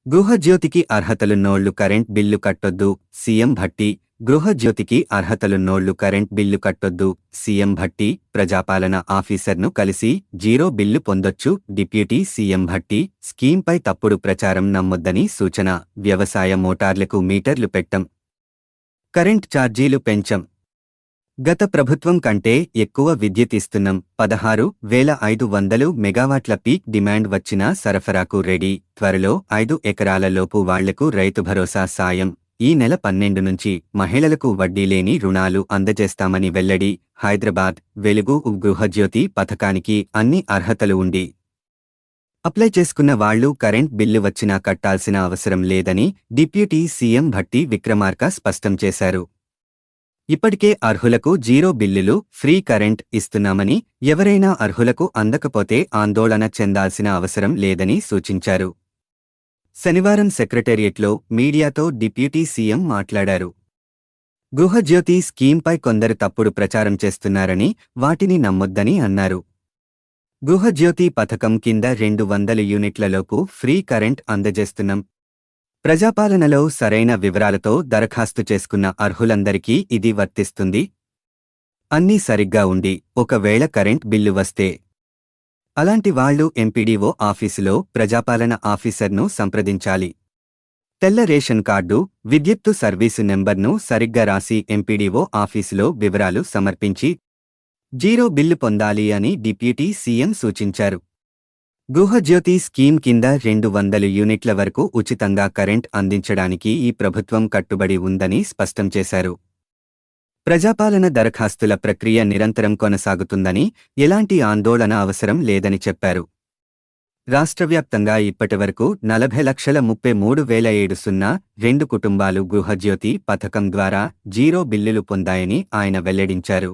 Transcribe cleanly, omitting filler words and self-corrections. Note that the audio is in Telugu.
గృహజ్యోతికి అర్హతలున్నోళ్లు కరెంట్ బిల్లు కట్టొద్దు సీఎం భట్టి. గృహజ్యోతికి అర్హతలున్నోళ్లు కరెంట్ బిల్లు కట్టొద్దు సీఎం భట్టి. ప్రజాపాలన ఆఫీసర్ను కలిసి జీరో బిల్లు పొందొచ్చు డిప్యూటీ సీఎం భట్టి. స్కీంపై తప్పుడు ప్రచారం నమ్మొద్దని సూచన. వ్యవసాయ మోటార్లకు మీటర్లు పెట్టం, కరెంట్ ఛార్జీలు పెంచం. గత ప్రభుత్వం కంటే ఎక్కువ విద్యుత్ ఇస్తున్నాం. 16,500 మెగావాట్ల పీక్ డిమాండ్ వచ్చినా సరఫరాకు రెడీ. త్వరలో 5 ఎకరాల లోపు వాళ్లకు రైతు భరోసా సాయం. ఈ నెల 12 నుంచి మహిళలకు వడ్డీలేని రుణాలు అందజేస్తామని వెల్లడి. హైదరాబాద్ వెలుగు గృహజ్యోతి పథకానికి అన్ని అర్హతలు ఉండి అప్లై చేసుకున్న వాళ్లు కరెంట్ బిల్లు వచ్చినా కట్టాల్సిన అవసరం లేదని డిప్యూటీ సీఎం భట్టి విక్రమార్క స్పష్టం చేశారు. ఇప్పటికే అర్హులకు జీరో బిల్లులు, ఫ్రీ కరెంట్ ఇస్తున్నామని, ఎవరైనా అర్హులకు అందకపోతే ఆందోళన చెందాల్సిన అవసరం లేదని సూచించారు. శనివారం సెక్రటేరియట్లో మీడియాతో డిప్యూటీ సీఎం మాట్లాడారు. గృహజ్యోతి స్కీంపై కొందరు తప్పుడు ప్రచారం చేస్తున్నారని, వాటిని నమ్మొద్దని అన్నారు. గృహజ్యోతి పథకం కింద 200 యూనిట్లలోపు ఫ్రీ కరెంట్ అందజేస్తున్నాం. ప్రజాపాలనలో సరైన వివరాలతో దరఖాస్తు చేసుకున్న అర్హులందరికీ ఇది వర్తిస్తుంది. అన్నీ సరిగ్గా ఉండి ఒకవేళ కరెంట్ బిల్లు వస్తే అలాంటి వాళ్లు ఎంపీడీఓ ఆఫీసులో ప్రజాపాలన ఆఫీసర్ను సంప్రదించాలి. తెల్ల రేషన్ కార్డు, విద్యుత్తు సర్వీసు నెంబర్ను సరిగ్గా రాసి ఎంపీడీఓ ఆఫీసులో వివరాలు సమర్పించి జీరో బిల్లు పొందాలి అని డిప్యూటీ సీఎం సూచించారు. గృహజ్యోతి స్కీమ్ కింద 200 యూనిట్ల వరకు ఉచితంగా కరెంట్ అందించడానికి ఈ ప్రభుత్వం కట్టుబడి ఉందని స్పష్టం చేశారు. ప్రజాపాలన దరఖాస్తుల ప్రక్రియ నిరంతరం కొనసాగుతుందని, ఎలాంటి ఆందోళన అవసరం లేదని చెప్పారు. రాష్ట్రవ్యాప్తంగా ఇప్పటివరకు 40,33,702 కుటుంబాలు గృహజ్యోతి పథకం ద్వారా జీరో బిల్లులు పొందాయని ఆయన వెల్లడించారు.